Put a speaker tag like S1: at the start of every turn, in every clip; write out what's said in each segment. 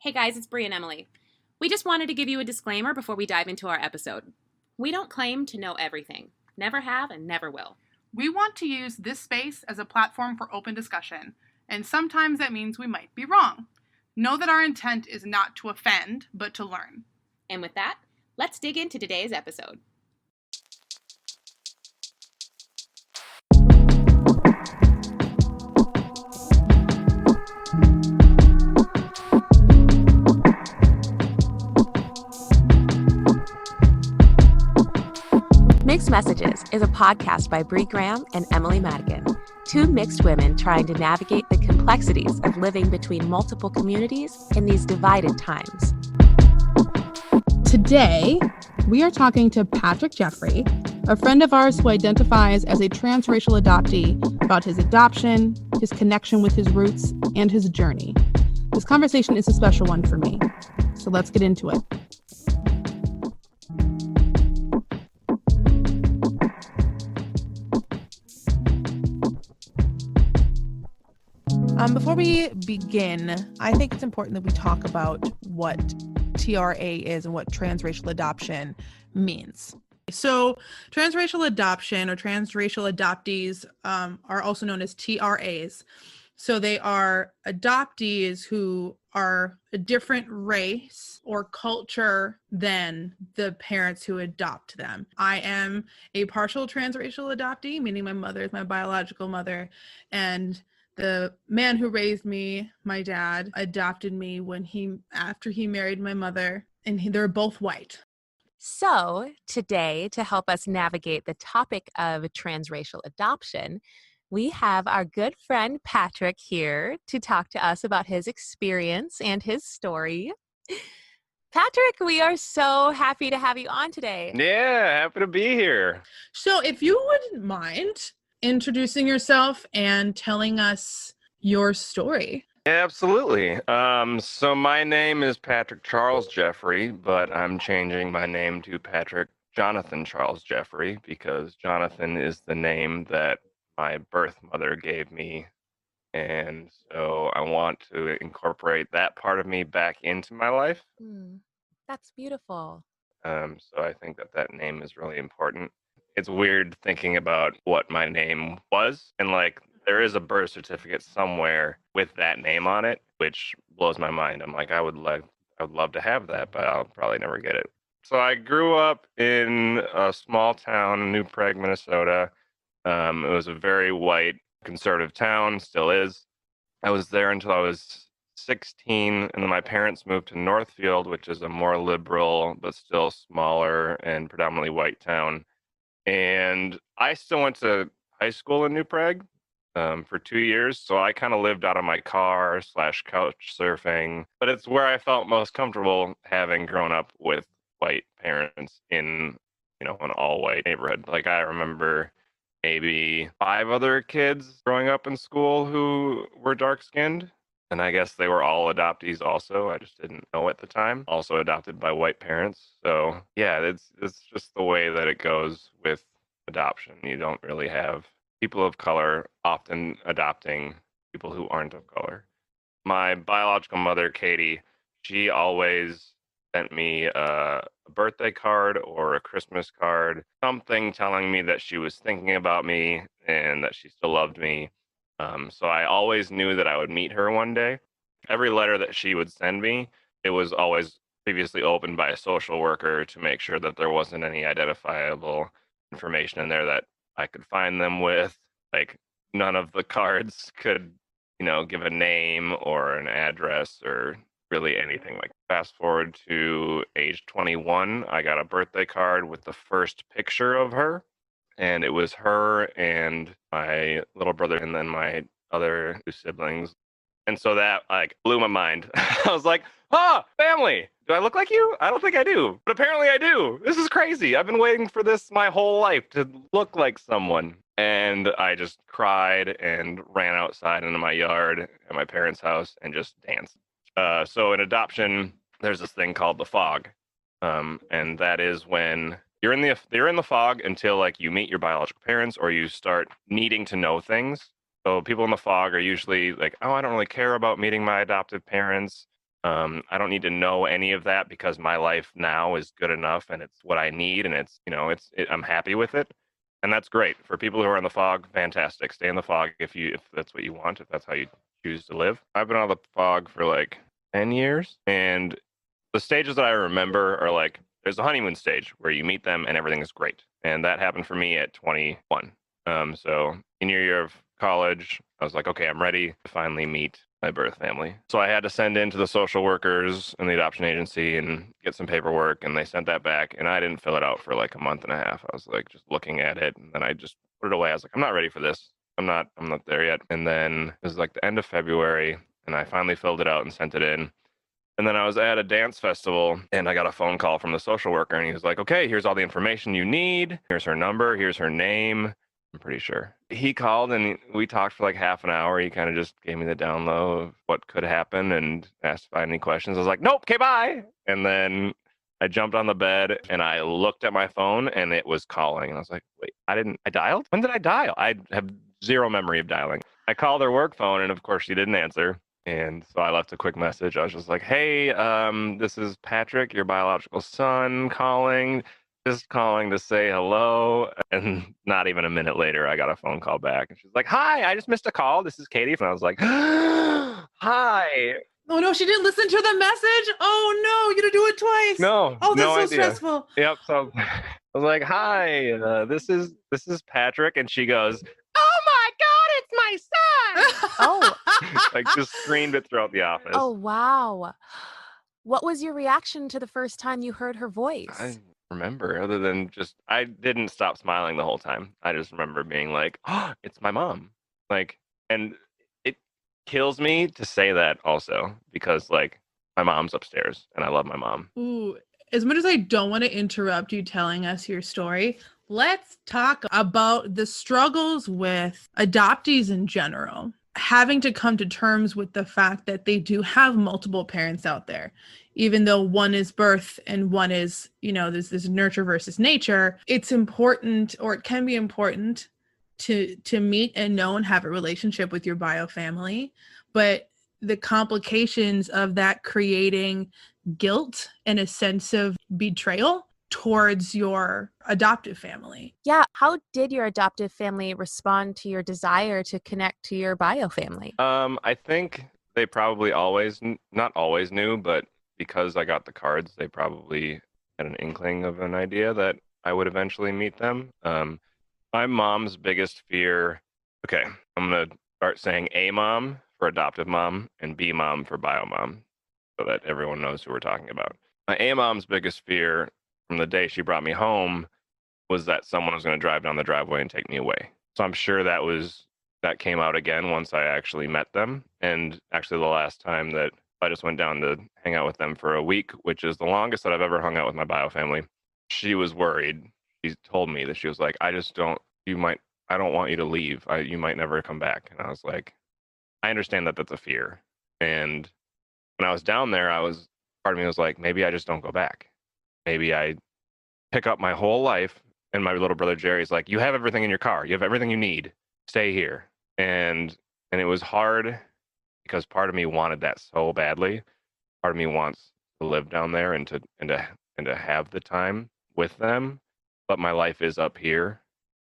S1: Hey guys, it's Brie and Emily. We just wanted to give you a disclaimer before we dive into our episode. We don't claim to know everything, never have and never will.
S2: We want to use this space as a platform for open discussion, and sometimes that means we might be wrong. Know that our intent is not to offend, but to learn.
S1: And with that, let's dig into today's episode.
S3: Mixed Messages is a podcast by Brie Graham and Emily Madigan, two mixed women trying to navigate the complexities of living between multiple communities in these divided times.
S2: Today, we are talking to Patrick Jeffrey, a friend of ours who identifies as a transracial adoptee, about his adoption, his connection with his roots, and his journey. This conversation is a special one for me, so let's get into it.
S4: Before we begin, I think it's important that we talk about what TRA is and what transracial adoption means. So transracial adoption or transracial adoptees are also known as TRAs. So they are adoptees who are a different race or culture than the parents who adopt them. I am a partial transracial adoptee, meaning my mother is my biological mother, and the man who raised me, my dad, adopted me after he married my mother, and they're both white.
S3: So today, to help us navigate the topic of transracial adoption, we have our good friend Patrick here to talk to us about his experience and his story. Patrick, we are so happy to have you on today.
S5: Yeah, happy to be here.
S4: So if you wouldn't mind introducing yourself and telling us your story.
S5: Yeah, absolutely. So my name is Patrick Charles Jeffrey, but I'm changing my name to Patrick Jonathan Charles Jeffrey because Jonathan is the name that my birth mother gave me. And so I want to incorporate that part of me back into my life.
S3: That's beautiful.
S5: So I think that name is really important. It's weird thinking about what my name was, and there is a birth certificate somewhere with that name on it, which blows my mind. I'm like, I would love to have that, but I'll probably never get it. So I grew up in a small town, New Prague, Minnesota. It was a very white conservative town, still is. I was there until I was 16, and then my parents moved to Northfield, which is a more liberal but still smaller and predominantly white town. And I still went to high school in New Prague for 2 years. So I kind of lived out of my car / couch surfing. But it's where I felt most comfortable having grown up with white parents in, an all white neighborhood. Like I remember maybe 5 other kids growing up in school who were dark skinned. And I guess they were all adoptees also. I just didn't know at the time. Also adopted by white parents. So yeah, it's just the way that it goes with adoption. You don't really have people of color often adopting people who aren't of color. My biological mother, Katie, she always sent me a birthday card or a Christmas card, something telling me that she was thinking about me and that she still loved me. So I always knew that I would meet her one day. Every letter that she would send me, it was always previously opened by a social worker to make sure that there wasn't any identifiable information in there that I could find them with. Like none of the cards could, give a name or an address or really anything. Like fast forward to age 21, I got a birthday card with the first picture of her. And it was her and my little brother and then my other 2 siblings. And so that blew my mind. I was like, family. Do I look like you? I don't think I do. But apparently I do. This is crazy. I've been waiting for this my whole life to look like someone. And I just cried and ran outside into my yard at my parents' house and just danced. So in adoption, there's this thing called the fog. And that is when you're in the fog until you meet your biological parents or you start needing to know things. So people in the fog are usually like, oh, I don't really care about meeting my adoptive parents. I don't need to know any of that because my life now is good enough and it's what I need and I'm happy with it. And that's great. For people who are in the fog, fantastic. Stay in the fog if that's what you want, if that's how you choose to live. I've been out of the fog for like 10 years, and the stages that I remember are like there's a honeymoon stage where you meet them and everything is great. And that happened for me at 21. So senior year of college, I was like, okay, I'm ready to finally meet my birth family. So I had to send in to the social workers and the adoption agency and get some paperwork, and they sent that back, and I didn't fill it out for like a month and a half. I was like just looking at it, and then I just put it away. I was like, I'm not ready for this. I'm not there yet. And then it was like the end of February, and I finally filled it out and sent it in. And then I was at a dance festival and I got a phone call from the social worker, and he was like, okay, here's all the information you need. Here's her number. Here's her name. I'm pretty sure. He called and we talked for like half an hour. He kind of just gave me the down low of what could happen and asked if I had any questions. I was like, nope, okay, bye. And then I jumped on the bed and I looked at my phone and it was calling. And I was like, wait, I dialed? When did I dial? I have zero memory of dialing. I called her work phone and of course she didn't answer. And so I left a quick message. I was just like, hey, this is Patrick, your biological son, calling. Just calling to say hello. And not even a minute later, I got a phone call back. And she's like, hi, I just missed a call. This is Katie. And I was like, hi.
S4: Oh no, she didn't listen to the message. Oh no, you gotta do it twice.
S5: No.
S4: Oh, that's
S5: no
S4: so
S5: idea.
S4: stressful.
S5: Yep. So I was like, hi, this is Patrick. And she goes, oh my God, it's my son.
S3: Oh.
S5: Like just screamed it throughout the office.
S3: Oh, wow. What was your reaction to the first time you heard her voice?
S5: I remember, other than just I didn't stop smiling the whole time. I just remember being like, oh, it's my mom. Like, and it kills me to say that also because like my mom's upstairs and I love my mom.
S2: Ooh, as much as I don't want to interrupt you telling us your story, let's talk about the struggles with adoptees in general. Having to come to terms with the fact that they do have multiple parents out there, even though one is birth and one is, there's this nurture versus nature. It's important, or it can be important to meet and know and have a relationship with your bio family, but the complications of that creating guilt and a sense of betrayal towards your adoptive family.
S3: Yeah. How did your adoptive family respond to your desire to connect to your bio family?
S5: I think they probably not always knew, but because I got the cards, they probably had an inkling of an idea that I would eventually meet them. My mom's biggest fear, okay, I'm going to start saying A mom for adoptive mom and B mom for bio mom so that everyone knows who we're talking about. My A mom's biggest fear from the day she brought me home was that someone was going to drive down the driveway and take me away. So I'm sure that came out again once I actually met them. And actually the last time that I just went down to hang out with them for a week, which is the longest that I've ever hung out with my bio family, she was worried. She told me that she was like, I don't want you to leave. You might never come back. And I was like, I understand that that's a fear. And when I was down there, part of me was like, maybe I just don't go back. Maybe I pick up my whole life. And my little brother Jerry's like, you have everything in your car. You have everything you need. Stay here. And it was hard because part of me wanted that so badly. Part of me wants to live down there and to have the time with them. But my life is up here.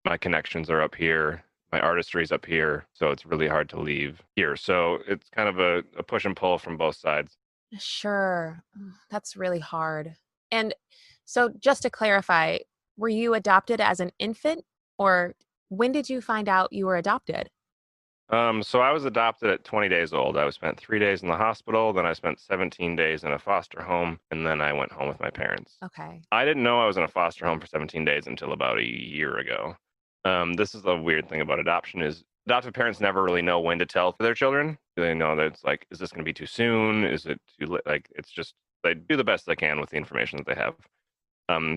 S5: My connections are up here. My artistry's up here. So it's really hard to leave here. So it's kind of a push and pull from both sides.
S3: Sure. That's really hard. And so just to clarify, were you adopted as an infant, or when did you find out you were adopted?
S5: So I was adopted at 20 days old. I spent 3 days in the hospital, then I spent 17 days in a foster home, and then I went home with my parents.
S3: Okay.
S5: I didn't know I was in a foster home for 17 days until about a year ago. This is the weird thing about adoption is adoptive parents never really know when to tell their children. They know that it's like, is this going to be too soon? Is it too late? Like, it's just, they do the best they can with the information that they have.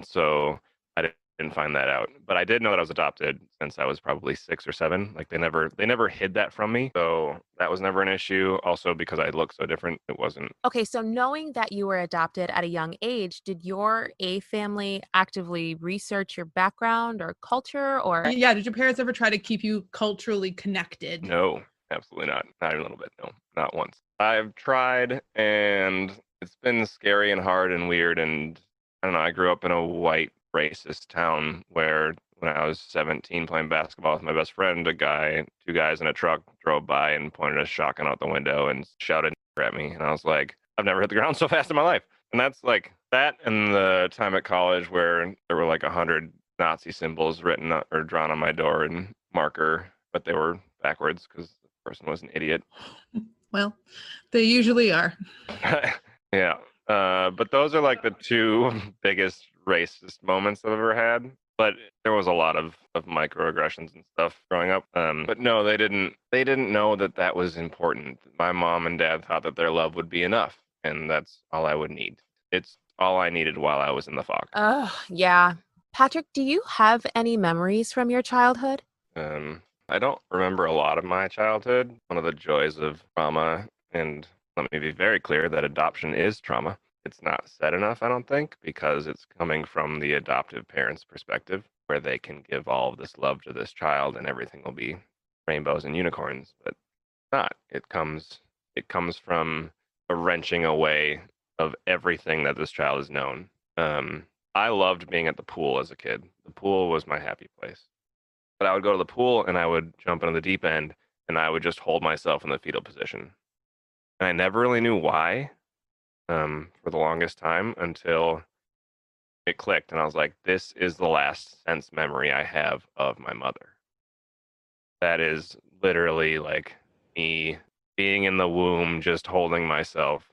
S5: So I didn't find that out, but I did know that I was adopted since I was probably 6 or 7. Like they never hid that from me. So that was never an issue. Also because I looked so different, it wasn't.
S3: Okay, so knowing that you were adopted at a young age, did your A family actively research your background or culture, or?
S2: Yeah, did your parents ever try to keep you culturally connected?
S5: No, absolutely not. Not even a little bit. No, not once. I've tried, and it's been scary and hard and weird. And I don't know, I grew up in a white racist town where when I was 17 playing basketball with my best friend, two guys in a truck drove by and pointed a shotgun out the window and shouted at me. And I was like, I've never hit the ground so fast in my life. And that's like that, and the time at college where there were like 100 Nazi symbols written or drawn on my door in marker, but they were backwards because the person was an idiot.
S4: Well, they usually are.
S5: Yeah. But those are like the two biggest racist moments I've ever had. But there was a lot of microaggressions and stuff growing up. But no, they didn't know that was important. My mom and dad thought that their love would be enough, and that's all I would need. It's all I needed while I was in the fog.
S3: Oh, yeah. Patrick, do you have any memories from your childhood?
S5: I don't remember a lot of my childhood. One of the joys of trauma, and let me be very clear that adoption is trauma. It's not said enough, I don't think, because it's coming from the adoptive parent's perspective, where they can give all of this love to this child and everything will be rainbows and unicorns, but it's not. It comes from a wrenching away of everything that this child has known. I loved being at the pool as a kid. The pool was my happy place. But I would go to the pool and I would jump into the deep end and I would just hold myself in the fetal position. And I never really knew why for the longest time until it clicked. And I was like, this is the last sense memory I have of my mother. That is literally like me being in the womb, just holding myself.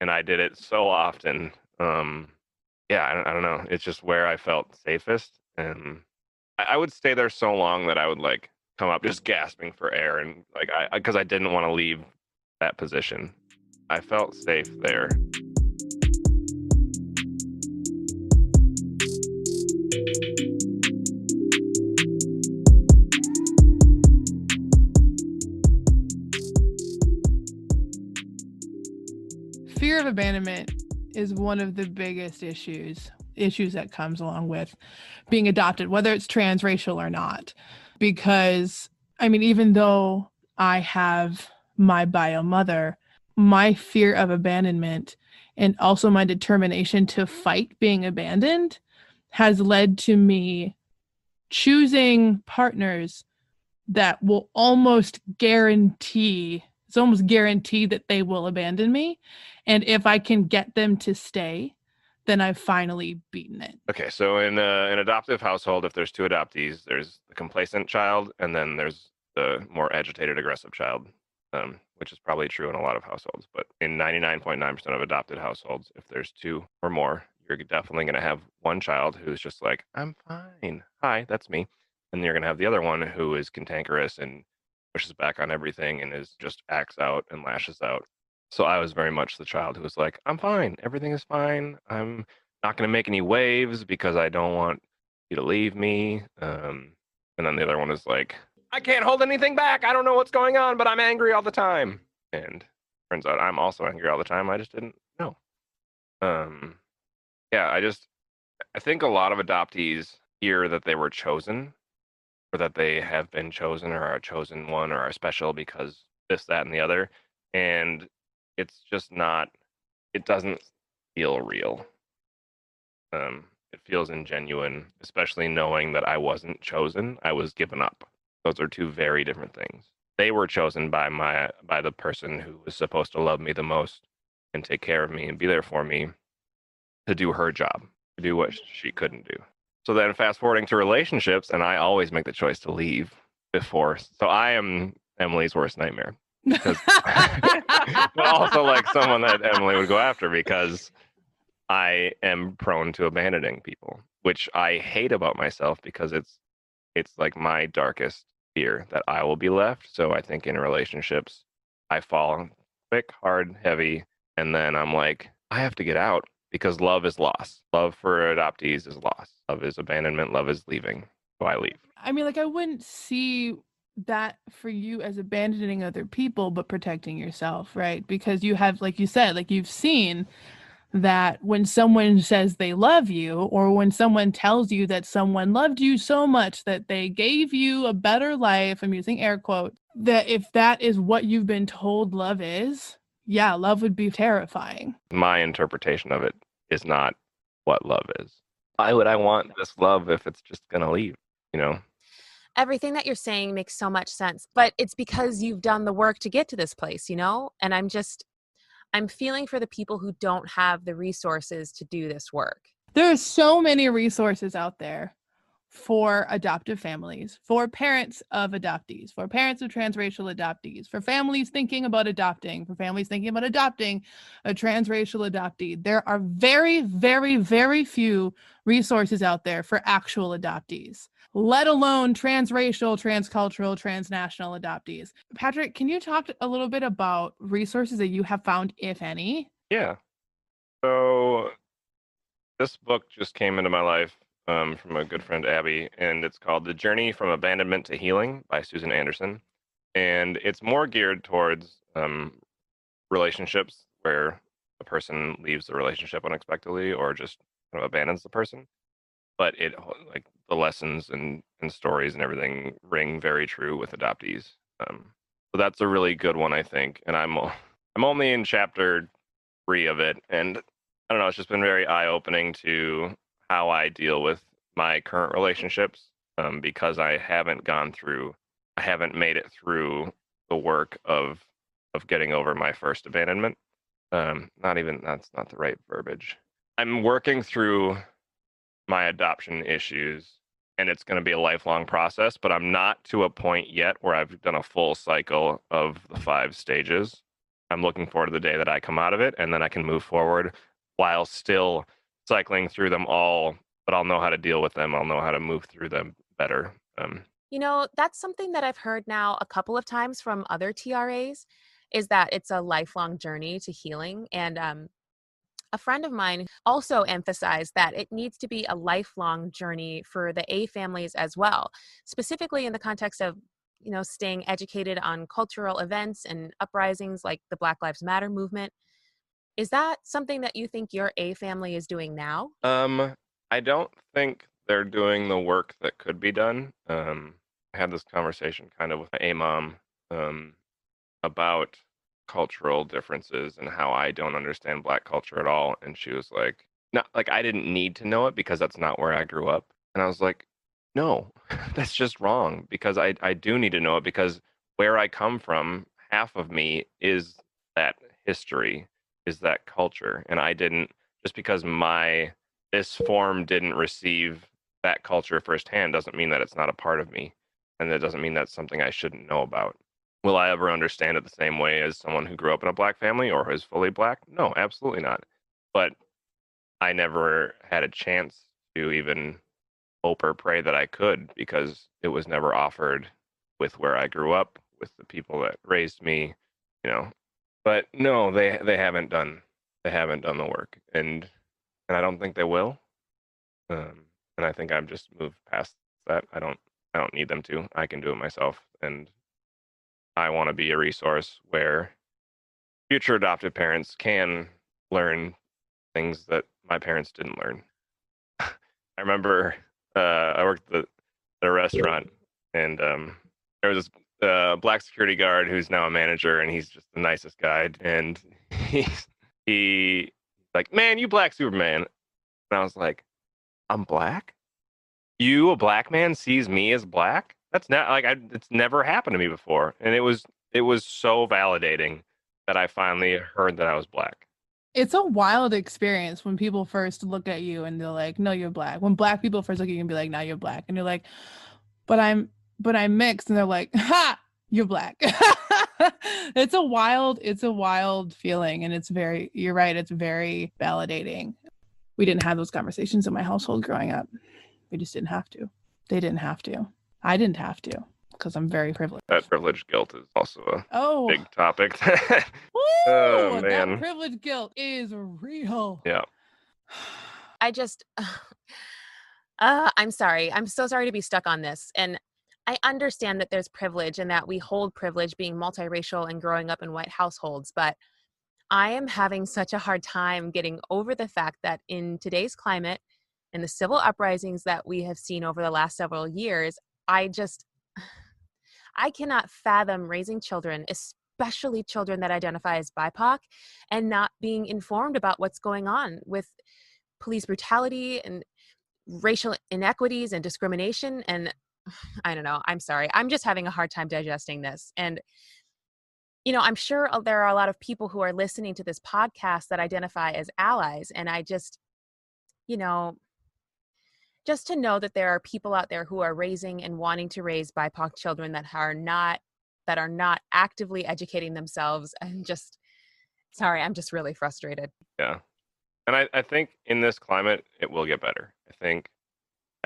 S5: And I did it so often. Yeah, I don't know. It's just where I felt safest. And I would stay there so long that I would like come up just gasping for air, and like because I didn't want to leave that position. I felt safe there.
S4: Fear of abandonment is one of the biggest issues that comes along with being adopted, whether it's transracial or not. Because, I mean, even though I have my bio mother, my fear of abandonment and also my determination to fight being abandoned has led to me choosing partners that will almost guarantee that they will abandon me. And if I can get them to stay, then I've finally beaten it.
S5: Okay, so in an adoptive household, if there's two adoptees, there's the complacent child, and then there's the more agitated, aggressive child, which is probably true in a lot of households. But in 99.9% of adopted households, if there's two or more, you're definitely going to have one child who's just like, I'm fine. Hi, that's me. And you're going to have the other one who is cantankerous and pushes back on everything and is just acts out and lashes out. So I was very much the child who was like, I'm fine. Everything is fine. I'm not going to make any waves because I don't want you to leave me. And then the other one is like, I can't hold anything back. I don't know what's going on, but I'm angry all the time. And turns out I'm also angry all the time. I just didn't know. Yeah, I think a lot of adoptees hear that they were chosen, or that they have been chosen or are a chosen one or are special because this, that, and the other. And it's just not, it doesn't feel real. It feels ingenuine, especially knowing that I wasn't chosen. I was given up. Those are two very different things. They were chosen by the person who was supposed to love me the most and take care of me and be there for me, to do her job, to do what she couldn't do. So then fast forwarding to relationships, and I always make the choice to leave before. So I am Emily's worst nightmare. But also like someone that Emily would go after, because I am prone to abandoning people, which I hate about myself because it's like my darkest fear that I will be left. So I think in relationships, I fall quick, hard, heavy, and then I'm like, I have to get out because love is loss. Love for adoptees is loss. Love is abandonment. Love is leaving. So I leave.
S4: I mean, like, I wouldn't see that for you as abandoning other people, but protecting yourself, right? Because you have, like you said, like you've seen that when someone says they love you, or when someone tells you that someone loved you so much that they gave you a better life, I'm using air quotes, that if that is what you've been told love is,
S2: Yeah, love would be terrifying.
S5: My interpretation of it is not what love is. Why would I want this love if it's just going to leave, you know?
S3: Everything that you're saying makes so much sense, but it's because you've done the work to get to this place, you know? And I'm feeling for the people who don't have the resources to do this work.
S2: There are so many resources out there for adoptive families, for parents of adoptees, for parents of transracial adoptees, for families thinking about adopting, for families thinking about adopting a transracial adoptee. There are very, very, very few resources out there for actual adoptees, let alone transracial, transcultural, transnational adoptees. Patrick, can you talk a little bit about resources that you have found, if any?
S5: Yeah. So this book just came into my life from a good friend, Abby, and it's called The Journey from Abandonment to Healing by Susan Anderson. And it's more geared towards relationships where a person leaves the relationship unexpectedly or just kind of abandons the person. But it, like, the lessons and stories and everything ring very true with adoptees. So that's a really good one, I think. And I'm only in chapter 3 of it, and I don't know, it's just been very eye-opening to how I deal with my current relationships, because I haven't made it through the work of getting over my first abandonment. That's not the right verbiage. I'm working through my adoption issues, and it's going to be a lifelong process, but I'm not to a point yet where I've done a full cycle of the 5 stages. I'm looking forward to the day that I come out of it, and then I can move forward while still cycling through them all, but I'll know how to deal with them. I'll know how to move through them better.
S3: You know, that's something that I've heard now a couple of times from other TRAs, is that it's a lifelong journey to healing. And a friend of mine also emphasized that it needs to be a lifelong journey for the A families as well, specifically in the context of, you know, staying educated on cultural events and uprisings like the Black Lives Matter movement. Is that something that you think your A family is doing now?
S5: I don't think they're doing the work that could be done. I had this conversation kind of with my A mom about cultural differences and how I don't understand Black culture at all. And she was like, "No, like I didn't need to know it because that's not where I grew up." And I was like, "No, that's just wrong because I do need to know it because where I come from, half of me is that history, is that culture. And I didn't, just because this form didn't receive that culture firsthand doesn't mean that it's not a part of me. And that doesn't mean that's something I shouldn't know about. Will I ever understand it the same way as someone who grew up in a Black family or is fully Black? No, absolutely not. But I never had a chance to even hope or pray that I could because it was never offered with where I grew up, with the people that raised me, you know. But no, they haven't done the work, and I don't think they will. And I think I've just moved past that. I don't need them to. I can do it myself, and I want to be a resource where future adoptive parents can learn things that my parents didn't learn. I remember I worked at a restaurant, and there was this Black security guard who's now a manager, and he's just the nicest guy. And he like, "Man, you Black Superman." And I was like, "I'm Black? You, a Black man, sees me as Black? That's not like it's never happened to me before." And it was so validating that I finally heard that I was Black.
S2: It's a wild experience when people first look at you and they're like, "No, you're Black." When Black people first look at you and be like, "No, you're Black," and you're like, "But I'm mixed," and they're like, "Ha, you're Black." It's a wild feeling, and you're right, it's very validating. We didn't have those conversations in my household growing up. We just didn't have to. They didn't have to. I didn't have to because I'm very privileged.
S5: That privilege guilt is also a big topic.
S2: Woo!
S5: Oh, man.
S2: That privilege guilt is real.
S5: Yeah.
S3: I just, I'm sorry. I'm so sorry to be stuck on this. And I understand that there's privilege and that we hold privilege being multiracial and growing up in white households, but I am having such a hard time getting over the fact that in today's climate and the civil uprisings that we have seen over the last several years, I cannot fathom raising children, especially children that identify as BIPOC, and not being informed about what's going on with police brutality and racial inequities and discrimination. And I don't know, I'm sorry. I'm just having a hard time digesting this. And, I'm sure there are a lot of people who are listening to this podcast that identify as allies. And I just, you know, just to know that there are people out there who are raising and wanting to raise BIPOC children that are not actively educating themselves. And just, sorry, I'm just really frustrated.
S5: Yeah. And I think in this climate, it will get better. I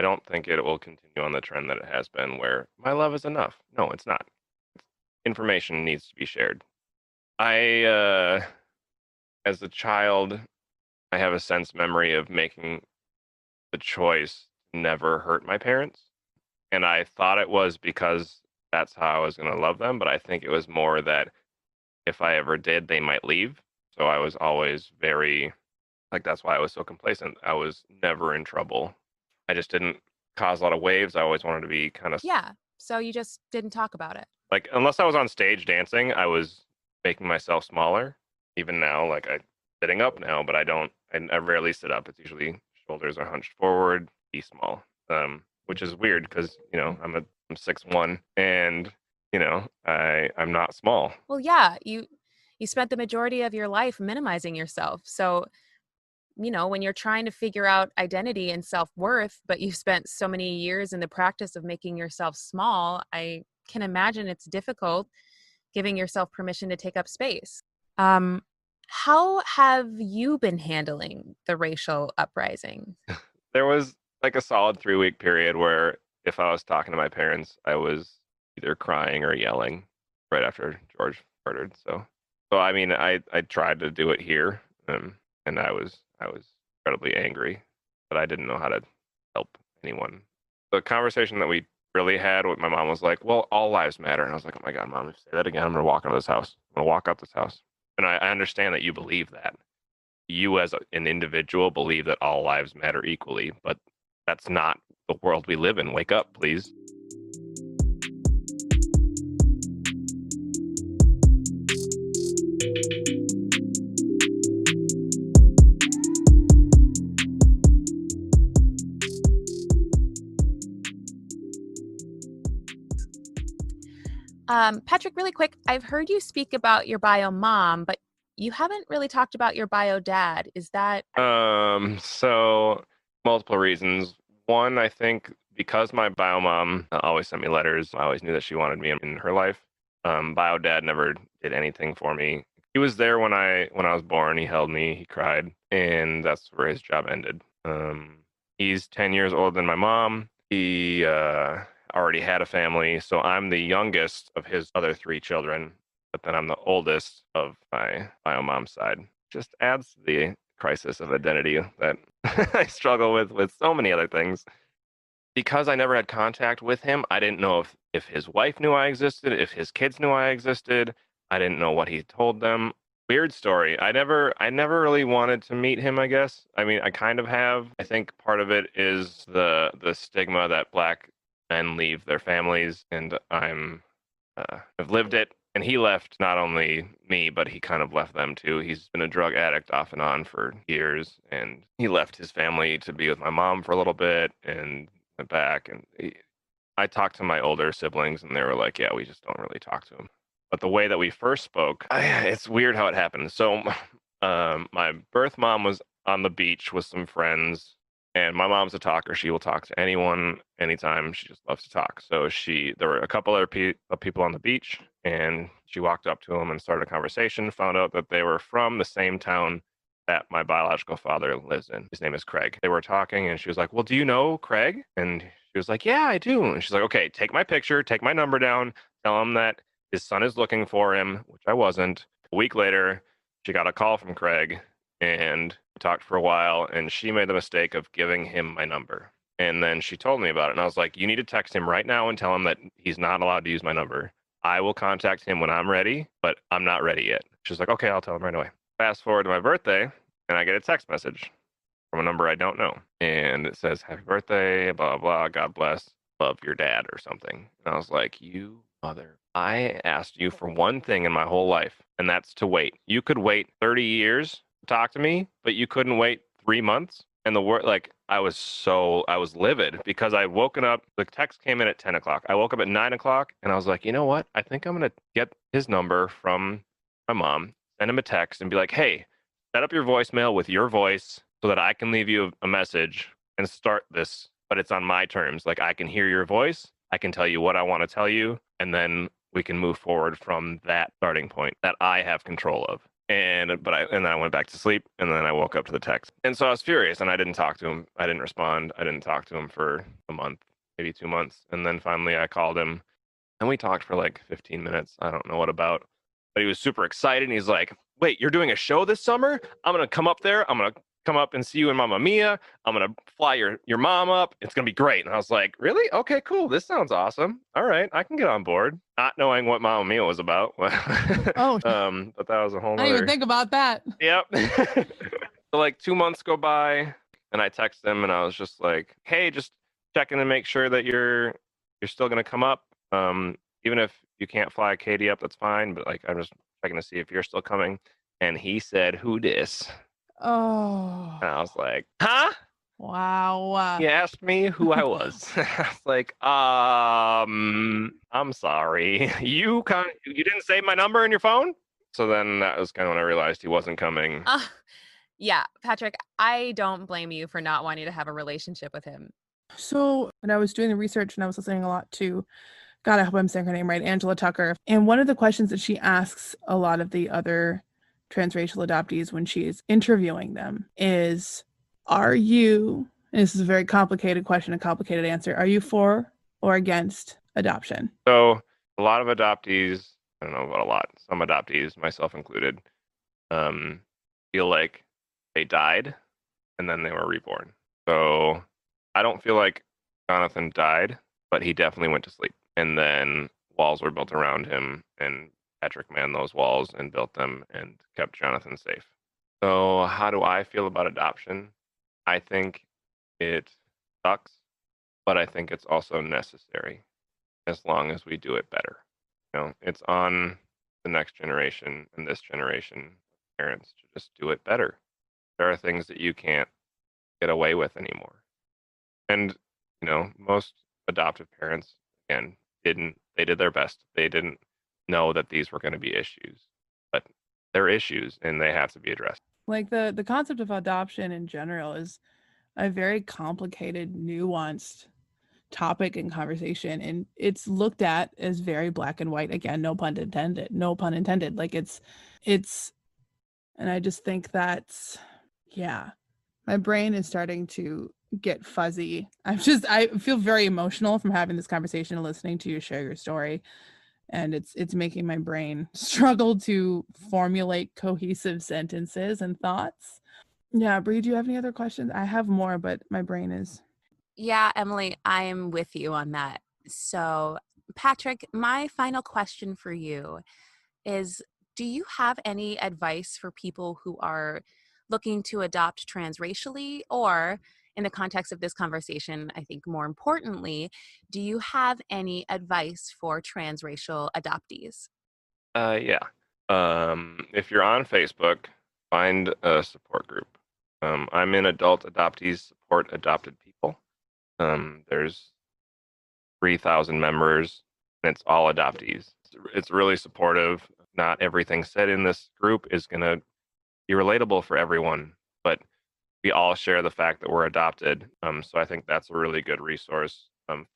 S5: don't think it will continue on the trend that it has been where my love is enough. No, it's not. Information needs to be shared. As a child, I have a sense memory of making the choice to never hurt my parents. And I thought it was because that's how I was going to love them. But I think it was more that if I ever did, they might leave. So I was always very, that's why I was so complacent. I was never in trouble. I just didn't cause a lot of waves. I always wanted to be kind of,
S3: Yeah. So you just didn't talk about it.
S5: unless I was on stage dancing, I was making myself smaller. Even now, I'm sitting up now, but I rarely sit up. It's usually shoulders are hunched forward, be small, which is weird because, I'm 6'1", and, I'm not small.
S3: Well, yeah, you spent the majority of your life minimizing yourself. So, when you're trying to figure out identity and self-worth, but you spent so many years in the practice of making yourself small, I can imagine it's difficult giving yourself permission to take up space. How have you been handling the racial uprising?
S5: There was a solid 3-week period where if I was talking to my parents, I was either crying or yelling right after George murdered. So I mean, I tried to do it here, and I was incredibly angry, but I didn't know how to help anyone. The conversation that we really had with my mom was like, well, all lives matter. And I was like, oh my God, Mom, if you say that again, I'm going to walk out of this house. I'm going to walk out this house. And I understand that you believe that. You as an individual believe that all lives matter equally, but that's not the world we live in. Wake up, please.
S3: Patrick, really quick, I've heard you speak about your bio mom, but you haven't really talked about your bio dad. Is that?
S5: So multiple reasons. One, I think because my bio mom always sent me letters, I always knew that she wanted me in her life. Bio dad never did anything for me. He was there when I was born. He held me, he cried, and that's where his job ended. He's 10 years older than my mom. He already had a family, so I'm the youngest of his other 3 children, but then I'm the oldest of my bio mom's side. Just adds to the crisis of identity that I struggle with so many other things. Because I never had contact with him, I didn't know if his wife knew I existed, if his kids knew I existed. I didn't know what he told them. Weird story. I never really wanted to meet him, I guess. I mean, I kind of have. I think part of it is the stigma that Black men leave their families, and I've lived it. And he left not only me, but he kind of left them too. He's been a drug addict off and on for years, and he left his family to be with my mom for a little bit and went back. And I talked to my older siblings, and they were like, yeah, we just don't really talk to him. But the way that we first spoke, it's weird how it happened. So my birth mom was on the beach with some friends, and my mom's a talker. She will talk to anyone, anytime. She just loves to talk. So there were a couple other people on the beach, and she walked up to them and started a conversation, found out that they were from the same town that my biological father lives in. His name is Craig. They were talking, and she was like, well, do you know Craig? And she was like, yeah, I do. And she's like, okay, take my picture, take my number down, tell him that his son is looking for him, which I wasn't. A week later, she got a call from Craig, and we talked for a while, and she made the mistake of giving him my number. And then she told me about it, and I was like, you need to text him right now and tell him that he's not allowed to use my number. I will contact him when I'm ready, but I'm not ready yet. She's like, okay, I'll tell him right away. Fast forward to my birthday, and I get a text message from a number I don't know. And it says, happy birthday, blah, blah, God bless, love your dad or something. And I was like, you mother. I asked you for one thing in my whole life, and that's to wait. You could wait 30 years to talk to me, but you couldn't wait 3 months. And the word, like, I was livid because I woken up. The text came in at 10 o'clock. I woke up at 9 o'clock, and I was like, you know what? I think I'm going to get his number from my mom, send him a text, and be like, hey, set up your voicemail with your voice so that I can leave you a message and start this, but it's on my terms. Like, I can hear your voice. I can tell you what I want to tell you, and then we can move forward from that starting point that I have control of. And then I went back to sleep, and then I woke up to the text. And so I was furious, and I didn't talk to him. I didn't respond. I didn't talk to him for a month, maybe 2 months. And then finally I called him, and we talked for like 15 minutes. I don't know what about, but he was super excited. And he's like, wait, you're doing a show this summer? I'm going to come up there. I'm going to come up and see you and Mama Mia. I'm going to fly your mom up. It's going to be great. And I was like, really? Okay, cool. This sounds awesome. All right, I can get on board. Not knowing what Mama Mia was about.
S2: Oh.
S5: But that was a whole
S2: I didn't even think about that.
S5: Yep. So like 2 months go by, and I text him, and I was just like, hey, just checking to make sure that you're still going to come up. Even if you can't fly Katie up, that's fine. But like, I'm just checking to see if you're still coming. And he said, who dis?
S2: Oh.
S5: And I was like, huh?
S2: Wow.
S5: He asked me who I was. I was like, I'm sorry. You didn't save my number in your phone? So then that was kind of when I realized he wasn't coming.
S3: Yeah, Patrick, I don't blame you for not wanting to have a relationship with him.
S2: So when I was doing the research and I was listening a lot to, God, I hope I'm saying her name right, Angela Tucker. And one of the questions that she asks a lot of the other transracial adoptees when she is interviewing them is, are you, and this is a very complicated question, a complicated answer, are you for or against adoption?
S5: So a lot of adoptees, I don't know about a lot, some adoptees, myself included, feel like they died and then they were reborn. So I don't feel like Jonathan died, but he definitely went to sleep. And then walls were built around him, and Patrick manned those walls and built them and kept Jonathan safe. So how do I feel about adoption? I think it sucks, but I think it's also necessary as long as we do it better. You know, it's on the next generation and this generation parents to just do it better. There are things that you can't get away with anymore. And, you know, most adoptive parents, again, they did their best. They didn't know that these were going to be issues, but they're issues and they have to be addressed.
S2: Like the concept of adoption in general is a very complicated, nuanced topic and conversation, and it's looked at as very black and white. Again, no pun intended. Like it's and I just think that's, yeah, my brain is starting to get fuzzy. I feel very emotional from having this conversation and listening to you share your story, and it's making my brain struggle to formulate cohesive sentences and thoughts. Yeah, Bree, do you have any other questions? I have more, but my brain is...
S3: Yeah, Emily, I'm with you on that. So, Patrick, my final question for you is, do you have any advice for people who are looking to adopt transracially, or in the context of this conversation, I think more importantly, do you have any advice for transracial adoptees?
S5: Yeah. If you're on Facebook, find a support group. I'm in Adult Adoptees Support Adopted People. There's 3,000 members, and it's all adoptees. It's really supportive. Not everything said in this group is going to be relatable for everyone, but we all share the fact that we're adopted. So I think that's a really good resource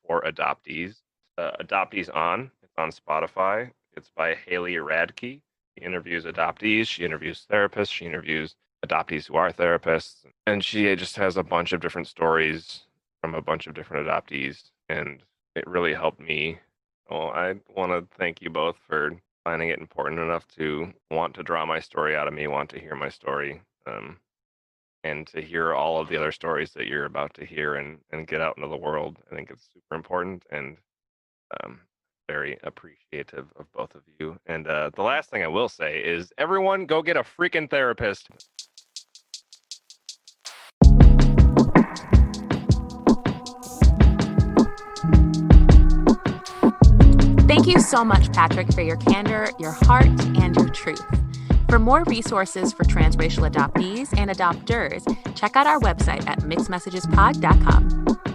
S5: for adoptees. Adoptees On, it's on Spotify. It's by Haley Radke. She interviews adoptees, she interviews therapists, she interviews adoptees who are therapists, and she just has a bunch of different stories from a bunch of different adoptees, and it really helped me. Well, I want to thank you both for finding it important enough to want to draw my story out of me, want to hear my story, and to hear all of the other stories that you're about to hear and get out into the world. I think it's super important, and very appreciative of both of you. And the last thing I will say is, everyone go get a freaking therapist.
S3: Thank you so much, Patrick, for your candor, your heart, and your truth. For more resources for transracial adoptees and adopters, check out our website at mixedmessagespod.com.